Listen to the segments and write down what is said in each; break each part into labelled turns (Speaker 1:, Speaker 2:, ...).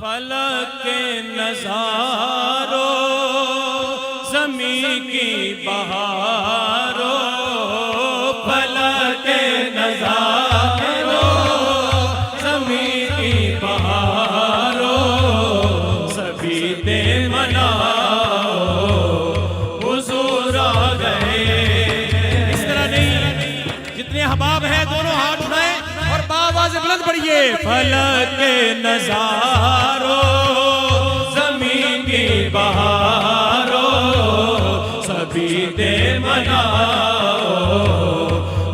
Speaker 1: फलक के नज़ारों ज़मीं की बहारों, फलक के नज़ारों ज़मीं की बहारों, सभी दे मनाओ हुज़ूर आ गए। इस तरह नहीं, जितने अहबाब हैं दोनों हाथ उठाएं और आवाज़ बुलंद पढ़िए। फलक के नज़ारों ज़मीं की बहारों, सभी दे मनाओ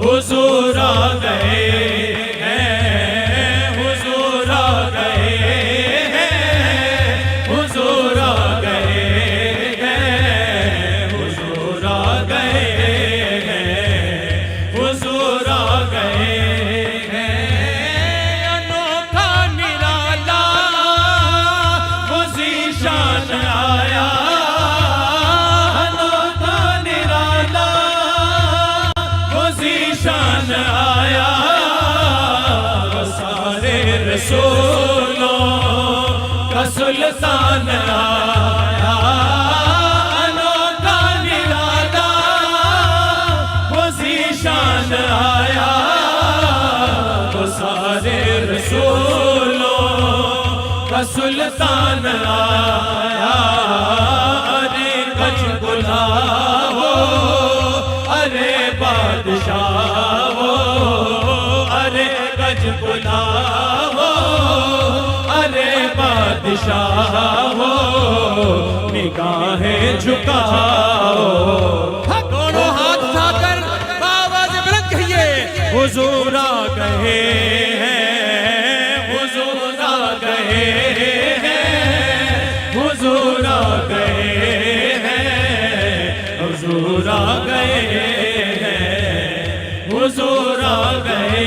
Speaker 1: हुज़ूर आ गए हैं, हुज़ूर आ गए हैं, हुज़ूर आ गए हैं, हुज़ूर आ गए हैं, हुज़ूर आ गए हैं। अनोखा निराला वो ज़ीशान आया, अनोखा निराला वो ज़ीशान आया, सारे रसूलों का सुल्तान आया। अनोखा निराला वो ज़ीशान आया, वो सारे रसूलों का सुल्तान आया। अरे गज गुलाहो, अरे बादशाह हो, अरे गज गुलाहो, अरे बादशाह हो, निगाहें झुकाओ। दोनों हाथ उठाकर आवाज़ बुलंद कहिए, हुज़ूर आ गए हैं, हुज़ूर आ गए हैं, हुज़ूर आ गए हैं, हुज़ूर आ गए हैं, हुज़ूर आ गए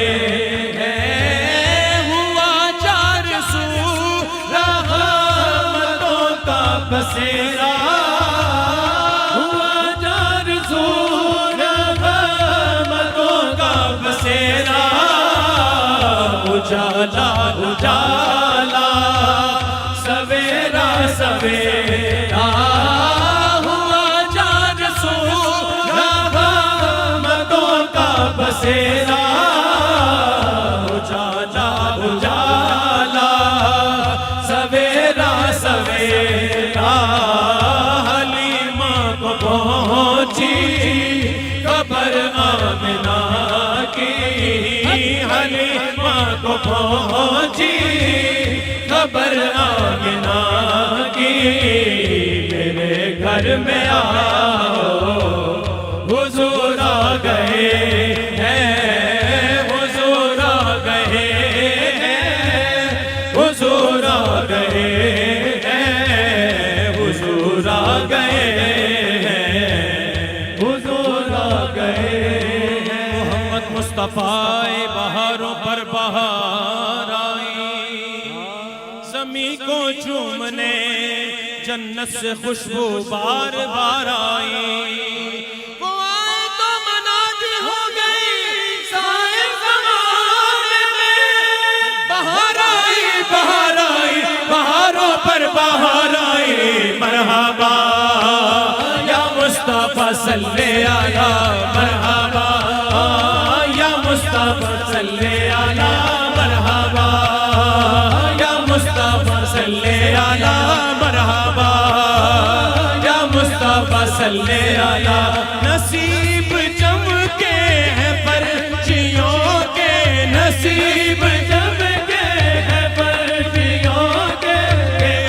Speaker 1: हैं। हुआ चार सू रहमतों का बसेरा, हुआ चार सू रहमतों का बसेरा, उजाला उजाला सवेरा सवेरा, हुआ चार सू रहमतों का बसेरा, उजाला उजाला सवेरा सवेरा। हलीमा को पहुंची खबर आमिना की, हलीमा को पहुंची खबर आमिना की, मेरे घर में आओ हुज़ूर आ गए हैं, हुज़ूर आ गए हैं, हुज़ूर आ गए हैं, हुज़ूर आ गए हैं, हुज़ूर आ गए हैं। मोहम्मद मुस्तफ़ा बहारों पर बहार आई, ज़मीं को चूमने जन्नत से खुशबू बार बार आई। वो आए तो मनादी हो गई साए ज़माने में, बहार आई बहार आई, बहारों पर बहार आई। मरहबा या मुस्तफ़ा सल्ले अला, मरहबा या मुस्तफ़ा सल्ले अला, मरहबा या मुस्तफ़ा सल्ले अला, मरहबा या मुस्तफ़ा सल्ले अला। नसीब चमके हैं पर्चियों के, नसीब चमके हैं पर्चियों के,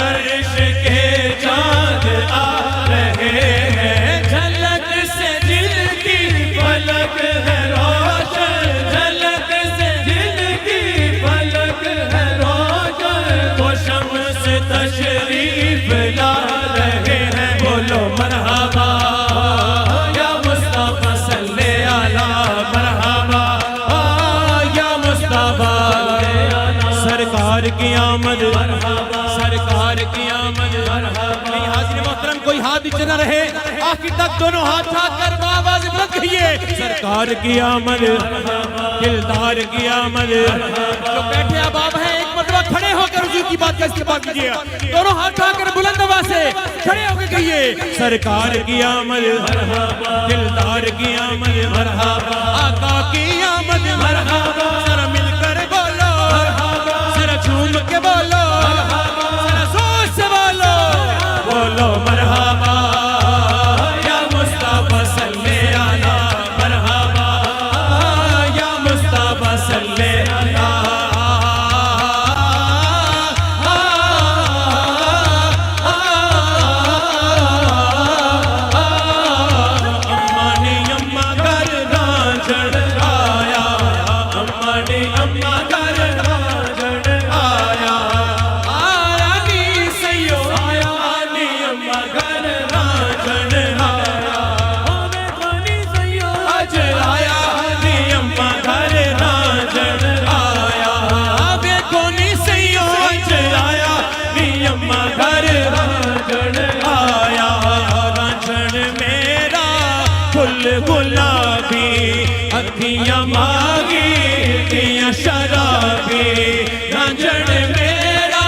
Speaker 1: अर्श के चाँद आ रहे हैं, झलक से जिनकी पलक है रोशन, झलक से जिनकी पलक है रोशन, वो शम्स तशरीफ ला रहे हैं। बोलो मरहबा या मुस्तफ़ा सल्ले अला, मरहबा या मुस्तफ़ा। सरकार की आमद, सरकार की आमद। नहीं हाज़िर मोहतरम, कोई हाथ नीचे न रहे, आखिर तक दोनों हाथ उठाकर आवाज़ बुलंद कहिए, सरकार की आमद, दिलदार की आमद। जो बैठे अहबाब हैं एक मरतबा
Speaker 2: खड़े होकर हुजूर की बात का इस्तेमाल कीजिए। दोनों हाथ उठाकर बुलंद आवाज से खड़े होकर कहिए, सरकार की आमद मरहबा, दिलदार की आमद मरहबा, आका की आमद मरहबा, जरा मिलकर बोलो मरहबा, जरा झूम के बोलो मरहबा, जरा जोर से बोलो बोलो मरहबा, या मुस्तफा सल्ले अला मरहबा, या मुस्तफा सल्ले अला। गुलाबी अखियां मांगी दिया शराबी, रांझण मेरा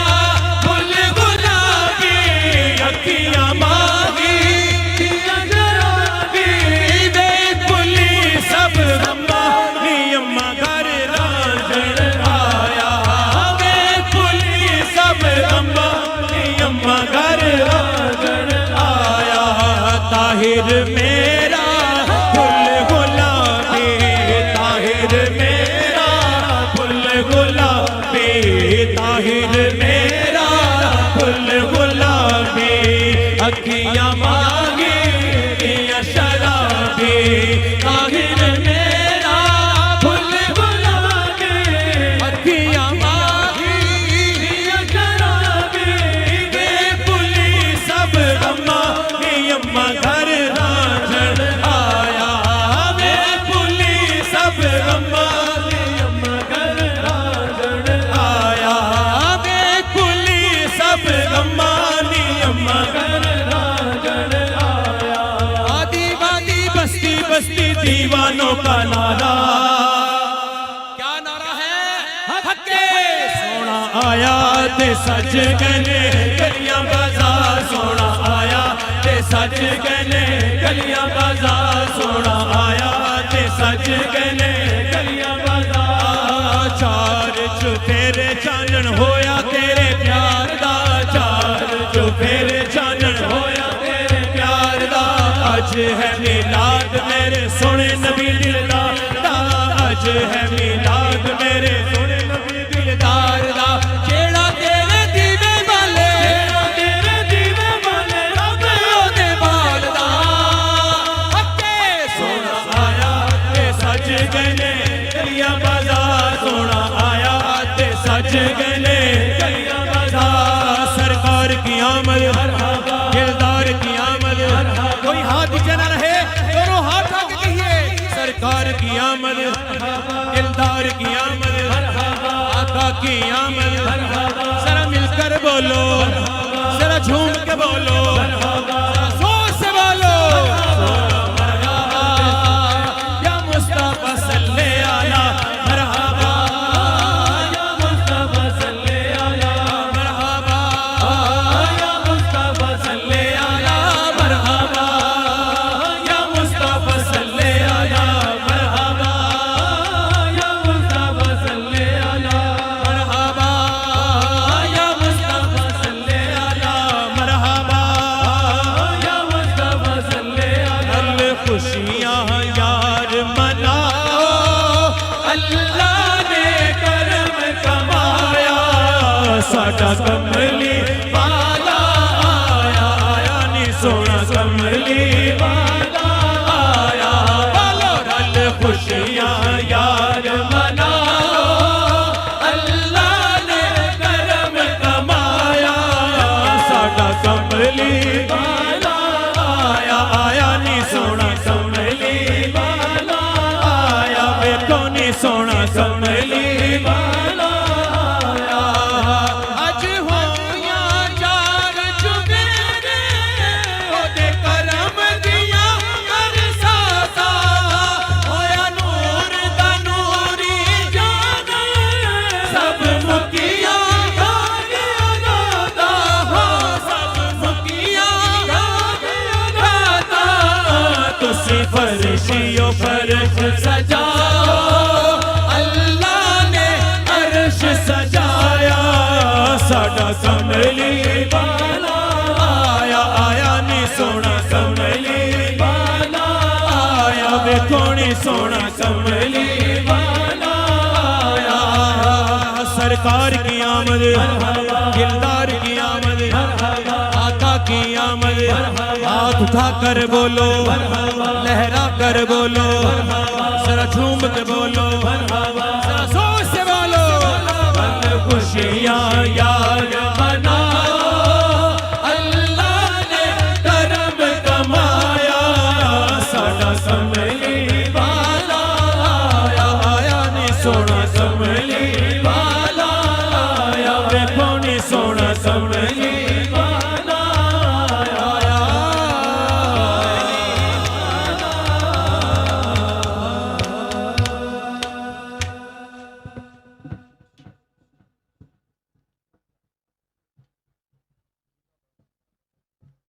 Speaker 2: फुल गुलाबी अखियां मांगी दिया शराबी, वे पुली सब अम्मा नियम्मा घर रांझण आया, वे पुली सब अम्मा नियम्मा घर रांझण आया, ताहिर मेरा ताहिर मेरा फुल गुलाबी अखियां मांगी दिया शराबी, ताहिर मेरा फुल गुलाबी अखियां मांगी दिया शराबी, वे पुली सब अम्मा नियम्मा घर रांझण आया, वे पुली सब अम्मा दीवानों का नारा, क्या नारा है? हक्के सोना आया ते सज गले गलियां बाजार, सोना आया ते सज गले गलियां बाजार, सोना आया ते सज गले गलियां बाजार, चार चुफेरे चानन होया तेरे प्यार दा, चार चुफेरे चानन होया तेरे प्यार दा, अज है मिलाद मेरे सोने नबी दिलदार दा, अज है मिलाद मेरे सोने नबी दिलदार दा, जेड़ा तेरे दीवे वाले, जेड़ा तेरे दीवे वाले रब ओदे बाल दा, हक्के सोना आया ते सज गले गलियां बाजार, सोना आया ते सज गले गलियां बाजार, सरकार की आमद दिलदार की आमद, कोई हाथ नीचे ना रहे, दोनों हाथ आगे कहिए, सरकार की आमद दिलदार की आमद, आका की आमद, जरा मिलकर बोलो, जरा झूम के बोलो, जरा जोर से बोलो मरहबा, या मुस्तफा सल्ले अला मरहबा, या मुस्तफा सल्ले अला मरहबा, या मुस्तफा सल्ले अला मरहबा, या मुस्तफा सल्ले अला मरहबा, या मुस्तफा सल्ले अला मरहबा, या मुस्तफा सल्ले अला मरहबा, या मुस्तफा सल्ले अला, खुशियां यार मनाओ, अल्लाह ने करम कमाया, साडा कमली वाला आया, आया नी सोना कमली वाला आया, बोलो रल खुशियां यार मनाओ, अल्लाह ने करम कमाया, साडा कमली वाला आया, आया नी सोना कमली वाला आया, वेखो नी सोना कमली वाला आया, अज होया
Speaker 1: फर्शियो फर्श सजाओ, अल्लाह ने अर्श सजाया, साडा कमली वाला आया, आया नी सोना कमली वाला आया, वेखो नी सोना कमली वाला आया। सरकार की आमद, दिलदार की आमद, आका की आमद, हाथ उठा कर बोलो, लहरा कर बोलो, जरा झूम के बोलो, जरा जोर से बोलो, खुशियाँ यार मनाओ, अल्लाह ने करम कमाया, साडा कमली वाला आया, आया नी सोना कमली वाला आया, वेखो नी सोना कमली